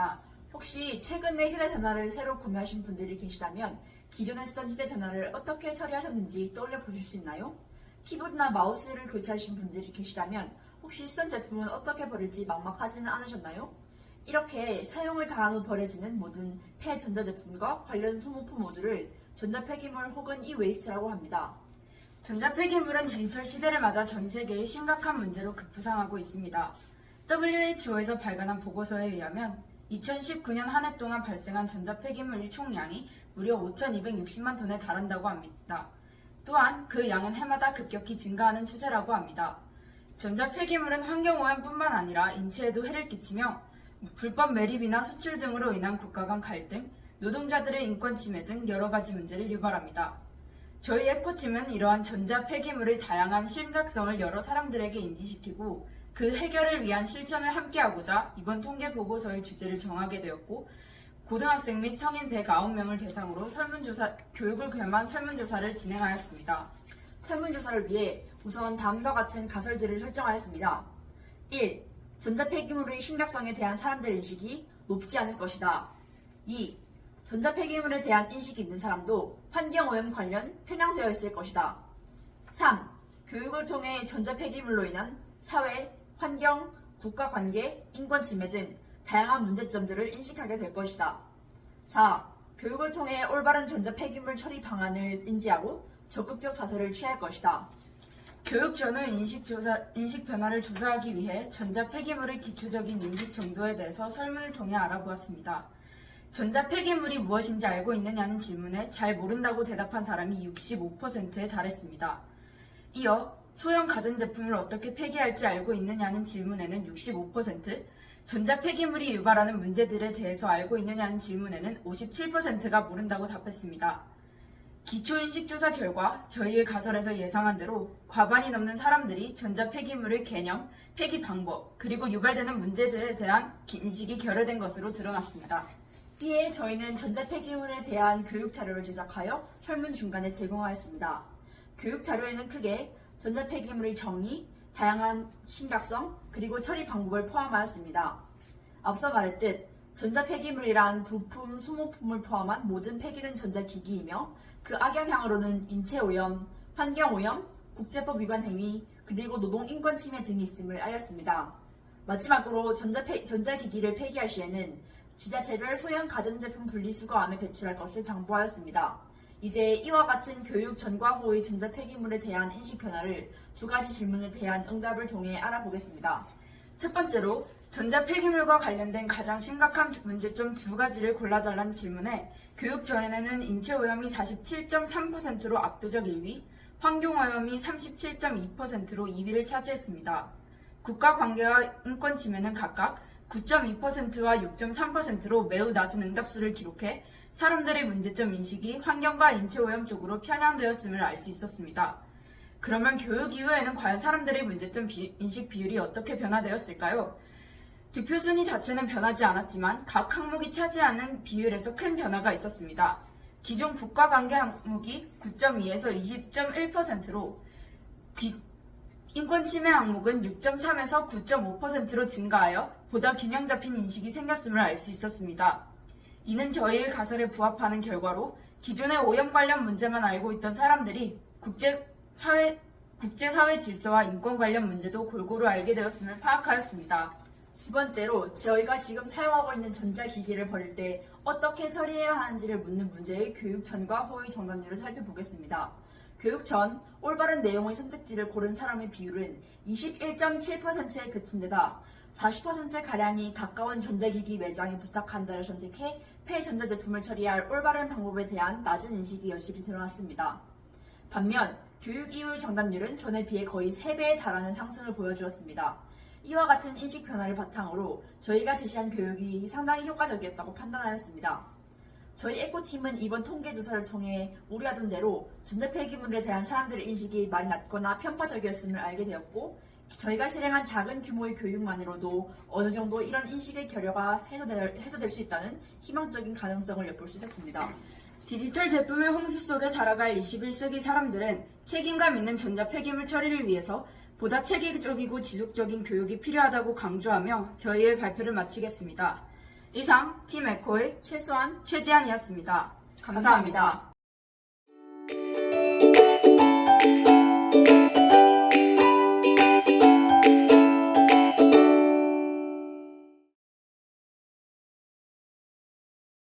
있습니다. 혹시 최근에 휴대전화를 새로 구매하신 분들이 계시다면 기존에 쓰던 휴대전화를 어떻게 처리하셨는지 떠올려 보실 수 있나요? 키보드나 마우스를 교체하신 분들이 계시다면 혹시 쓰던 제품은 어떻게 버릴지 막막하지는 않으셨나요? 이렇게 사용을 다한 후 버려지는 모든 폐전자제품과 관련 소모품 모두를 전자폐기물 혹은 이웨이스트라고 합니다. 전자폐기물은 디지털 시대를 맞아 전 세계에 심각한 문제로 급부상하고 있습니다. WHO에서 발간한 보고서에 의하면 2019년 한 해 동안 발생한 전자폐기물 총량이 무려 5,260만 톤에 달한다고 합니다. 또한 그 양은 해마다 급격히 증가하는 추세라고 합니다. 전자폐기물은 환경오염뿐만 아니라 인체에도 해를 끼치며 불법 매립이나 수출 등으로 인한 국가 간 갈등, 노동자들의 인권 침해 등 여러 가지 문제를 유발합니다. 저희 에코팀은 이러한 전자폐기물의 다양한 심각성을 여러 사람들에게 인지시키고 그 해결을 위한 실천을 함께하고자 이번 통계 보고서의 주제를 정하게 되었고, 고등학생 및 성인 109명을 대상으로 교육을 겸한 설문조사를 진행하였습니다. 설문조사를 위해 우선 다음과 같은 가설들을 설정하였습니다. 1. 전자폐기물의 심각성에 대한 사람들의 인식이 높지 않을 것이다. 2. 전자폐기물에 대한 인식이 있는 사람도 환경오염 관련 편향되어 있을 것이다. 3. 교육을 통해 전자폐기물로 인한 사회, 환경, 국가관계, 인권침해 등 다양한 문제점들을 인식하게 될 것이다. 4. 교육을 통해 올바른 전자폐기물 처리 방안을 인지하고 적극적 자세를 취할 것이다. 교육 전후 인식 변화를 조사하기 위해 전자폐기물의 기초적인 인식 정도에 대해서 설문을 통해 알아보았습니다. 전자폐기물이 무엇인지 알고 있느냐는 질문에 잘 모른다고 대답한 사람이 65%에 달했습니다. 이어 소형 가전제품을 어떻게 폐기할지 알고 있느냐는 질문에는 65%, 전자폐기물이 유발하는 문제들에 대해서 알고 있느냐는 질문에는 57%가 모른다고 답했습니다. 기초인식조사 결과 저희의 가설에서 예상한 대로 과반이 넘는 사람들이 전자폐기물의 개념, 폐기 방법, 그리고 유발되는 문제들에 대한 인식이 결여된 것으로 드러났습니다. 이에 저희는 전자폐기물에 대한 교육 자료를 제작하여 설문 중간에 제공하였습니다. 교육 자료에는 크게 전자폐기물의 정의, 다양한 심각성, 그리고 처리 방법을 포함하였습니다. 앞서 말했듯 전자폐기물이란 부품, 소모품을 포함한 모든 폐기된 전자기기이며 그 악영향으로는 인체오염, 환경오염, 국제법 위반 행위, 그리고 노동인권 침해 등이 있음을 알렸습니다. 마지막으로 전자기기를 폐기할 시에는 지자체별 소형 가전제품 분리수거함에 배출할 것을 당부하였습니다. 이제 이와 같은 교육 전과 후의 전자폐기물에 대한 인식 변화를 두 가지 질문에 대한 응답을 통해 알아보겠습니다. 첫 번째로 전자폐기물과 관련된 가장 심각한 문제점 두 가지를 골라달라는 질문에 교육 전에는 인체오염이 47.3%로 압도적 1위, 환경오염이 37.2%로 2위를 차지했습니다. 국가관계와 인권침해는 각각 9.2%와 6.3%로 매우 낮은 응답수를 기록해 사람들의 문제점 인식이 환경과 인체오염 쪽으로 편향되었음을 알 수 있었습니다. 그러면 교육 이후에는 과연 사람들의 문제점 인식 비율이 어떻게 변화되었을까요? 득표 순위 자체는 변하지 않았지만 각 항목이 차지하는 비율에서 큰 변화가 있었습니다. 기존 국가관계 항목이 9.2에서 20.1%로 인권침해 항목은 6.3에서 9.5%로 증가하여 보다 균형 잡힌 인식이 생겼음을 알 수 있었습니다. 이는 저희의 가설에 부합하는 결과로 기존의 오염 관련 문제만 알고 있던 사람들이 국제사회 질서와 인권 관련 문제도 골고루 알게 되었음을 파악하였습니다. 두 번째로 저희가 지금 사용하고 있는 전자기기를 버릴 때 어떻게 처리해야 하는지를 묻는 문제의 교육 전과 후의 정답률을 살펴보겠습니다. 교육 전 올바른 내용의 선택지를 고른 사람의 비율은 21.7%에 그친 데다 40%가량이 가까운 전자기기 매장에 부탁한다를 선택해 폐전자제품을 처리할 올바른 방법에 대한 낮은 인식이 여실히 드러났습니다. 반면 교육 이후의 정답률은 전에 비해 거의 3배에 달하는 상승을 보여주었습니다. 이와 같은 인식 변화를 바탕으로 저희가 제시한 교육이 상당히 효과적이었다고 판단하였습니다. 저희 에코팀은 이번 통계조사를 통해 우려하던 대로 전자폐기물에 대한 사람들의 인식이 많이 낮거나 편파적이었음을 알게 되었고, 저희가 실행한 작은 규모의 교육만으로도 어느 정도 이런 인식의 결여가 해소될 수 있다는 희망적인 가능성을 엿볼 수 있었습니다. 디지털 제품의 홍수 속에 살아갈 21세기 사람들은 책임감 있는 전자폐기물 처리를 위해서 보다 체계적이고 지속적인 교육이 필요하다고 강조하며 저희의 발표를 마치겠습니다. 이상 팀 에코의 최수환, 최지안이었습니다. 감사합니다.